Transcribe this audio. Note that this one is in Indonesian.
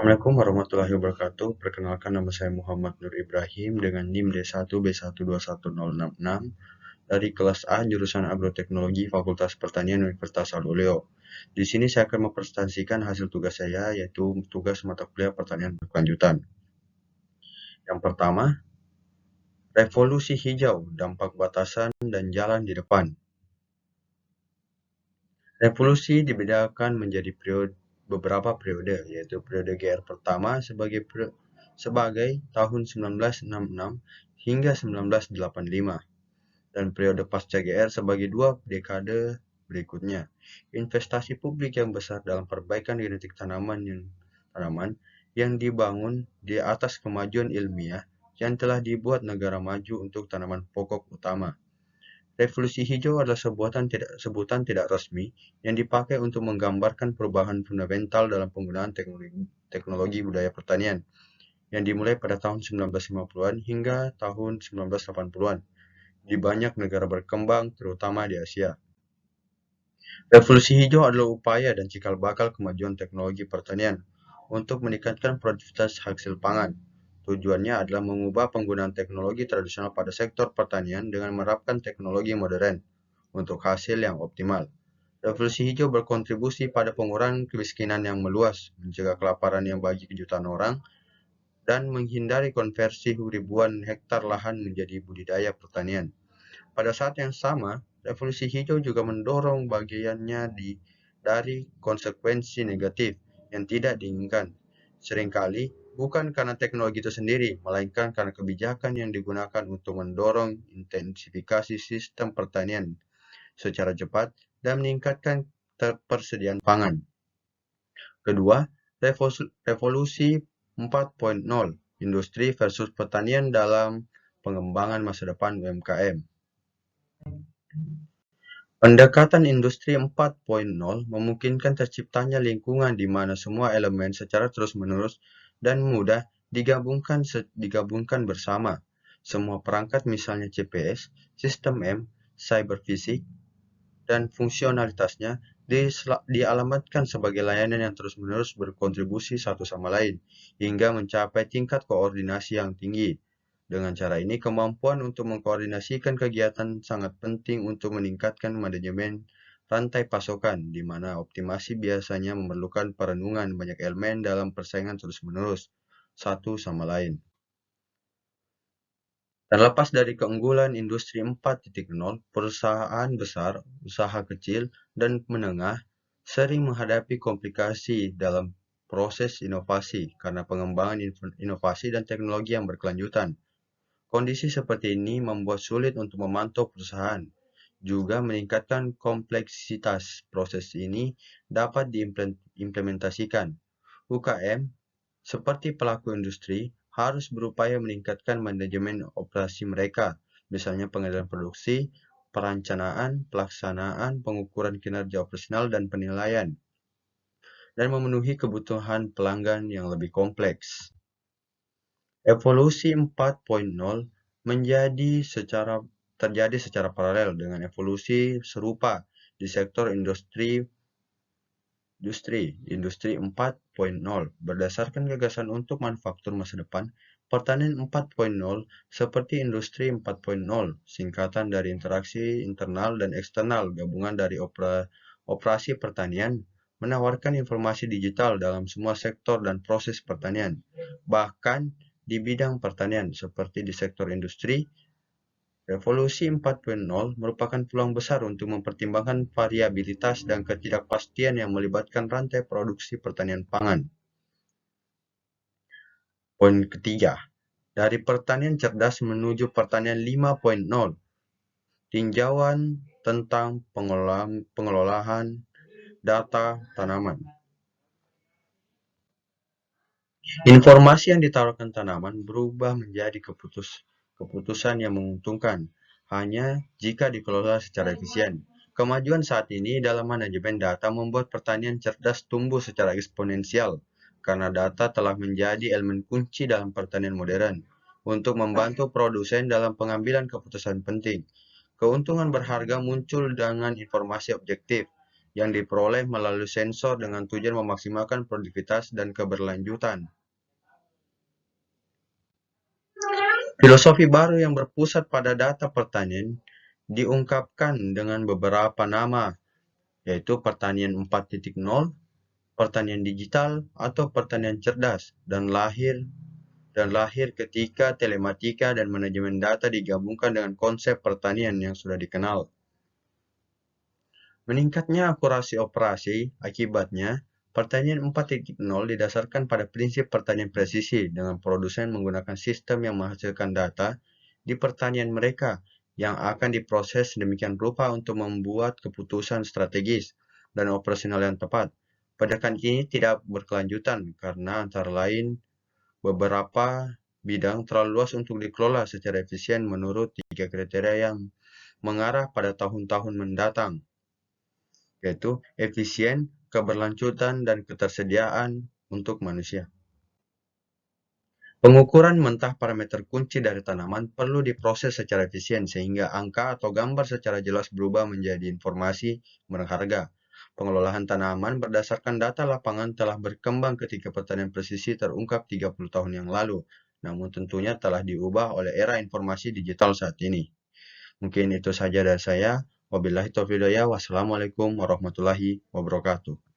Assalamualaikum warahmatullahi wabarakatuh. Perkenalkan, nama saya Muhammad Nur Ibrahim dengan NIM D1B1210066 dari kelas A jurusan Agroteknologi Fakultas Pertanian Universitas Aluleo. Di sini saya akan mempresentasikan hasil tugas saya, yaitu tugas mata kuliah pertanian berkelanjutan. Yang pertama, revolusi hijau, dampak batasan dan jalan di depan. Revolusi dibedakan menjadi beberapa periode, yaitu periode GR pertama sebagai tahun 1966 hingga 1985, dan periode pasca GR sebagai 2 dekade berikutnya. Investasi publik yang besar dalam perbaikan genetik tanaman yang dibangun di atas kemajuan ilmiah yang telah dibuat negara maju untuk tanaman pokok utama. Revolusi hijau adalah sebutan tidak resmi yang dipakai untuk menggambarkan perubahan fundamental dalam penggunaan teknologi budaya pertanian yang dimulai pada tahun 1950-an hingga tahun 1980-an di banyak negara berkembang, terutama di Asia. Revolusi hijau adalah upaya dan cikal bakal kemajuan teknologi pertanian untuk meningkatkan produktivitas hasil pangan. Tujuannya adalah mengubah penggunaan teknologi tradisional pada sektor pertanian dengan menerapkan teknologi modern untuk hasil yang optimal. Revolusi hijau berkontribusi pada pengurangan kemiskinan yang meluas, mencegah kelaparan yang bagi jutaan orang, dan menghindari konversi ribuan hektar lahan menjadi budidaya pertanian. Pada saat yang sama, revolusi hijau juga mendorong bagiannya dari konsekuensi negatif yang tidak diinginkan. Seringkali bukan karena teknologi itu sendiri, melainkan karena kebijakan yang digunakan untuk mendorong intensifikasi sistem pertanian secara cepat dan meningkatkan persediaan pangan. Kedua, revolusi 4.0, industri versus pertanian dalam pengembangan masa depan UMKM. Pendekatan industri 4.0 memungkinkan terciptanya lingkungan di mana semua elemen secara terus-menerus dan mudah digabungkan bersama. Semua perangkat, misalnya GPS, sistem M, cyber fisik, dan fungsionalitasnya dialamatkan sebagai layanan yang terus-menerus berkontribusi satu sama lain, hingga mencapai tingkat koordinasi yang tinggi. Dengan cara ini, kemampuan untuk mengkoordinasikan kegiatan sangat penting untuk meningkatkan manajemen rantai pasokan, di mana optimasi biasanya memerlukan perenungan banyak elemen dalam persaingan terus-menerus satu sama lain. Terlepas dari keunggulan industri 4.0, perusahaan besar, usaha kecil, dan menengah sering menghadapi komplikasi dalam proses inovasi karena pengembangan inovasi dan teknologi yang berkelanjutan. Kondisi seperti ini membuat sulit untuk memantau perusahaan, juga meningkatkan kompleksitas proses ini dapat diimplementasikan. UKM, seperti pelaku industri, harus berupaya meningkatkan manajemen operasi mereka, misalnya pengendalian produksi, perencanaan, pelaksanaan, pengukuran kinerja operasional, dan penilaian, dan memenuhi kebutuhan pelanggan yang lebih kompleks. Evolusi 4.0 terjadi secara paralel dengan evolusi serupa di sektor industri 4.0. Berdasarkan gagasan untuk manufaktur masa depan, pertanian 4.0 seperti industri 4.0, singkatan dari interaksi internal dan eksternal gabungan dari operasi pertanian, menawarkan informasi digital dalam semua sektor dan proses pertanian, bahkan di bidang pertanian seperti di sektor industri. Revolusi 4.0 merupakan peluang besar untuk mempertimbangkan variabilitas dan ketidakpastian yang melibatkan rantai produksi pertanian pangan. Poin ketiga, dari pertanian cerdas menuju pertanian 5.0, tinjauan tentang pengelolaan data tanaman. Informasi yang ditawarkan tanaman berubah menjadi keputusan yang menguntungkan hanya jika dikelola secara efisien. Kemajuan saat ini dalam manajemen data membuat pertanian cerdas tumbuh secara eksponensial karena data telah menjadi elemen kunci dalam pertanian modern untuk membantu produsen dalam pengambilan keputusan penting. Keuntungan berharga muncul dengan informasi objektif yang diperoleh melalui sensor dengan tujuan memaksimalkan produktivitas dan keberlanjutan. Filosofi baru yang berpusat pada data pertanian diungkapkan dengan beberapa nama, yaitu pertanian 4.0, pertanian digital, atau pertanian cerdas, dan lahir ketika telematika dan manajemen data digabungkan dengan konsep pertanian yang sudah dikenal. Meningkatnya akurasi operasi, akibatnya, pertanian 4.0 didasarkan pada prinsip pertanian presisi dengan produsen menggunakan sistem yang menghasilkan data di pertanian mereka yang akan diproses sedemikian rupa untuk membuat keputusan strategis dan operasional yang tepat. Pendekatan ini tidak berkelanjutan karena antara lain beberapa bidang terlalu luas untuk dikelola secara efisien menurut 3 kriteria yang mengarah pada tahun-tahun mendatang, yaitu efisien, keberlanjutan, dan ketersediaan untuk manusia. Pengukuran mentah parameter kunci dari tanaman perlu diproses secara efisien sehingga angka atau gambar secara jelas berubah menjadi informasi berharga. Pengelolaan tanaman berdasarkan data lapangan telah berkembang ketika pertanian presisi terungkap 30 tahun yang lalu, namun tentunya telah diubah oleh era informasi digital saat ini. Mungkin itu saja dari saya. Wabillahi taufiq hidayah. Wassalamualaikum warahmatullahi wabarakatuh.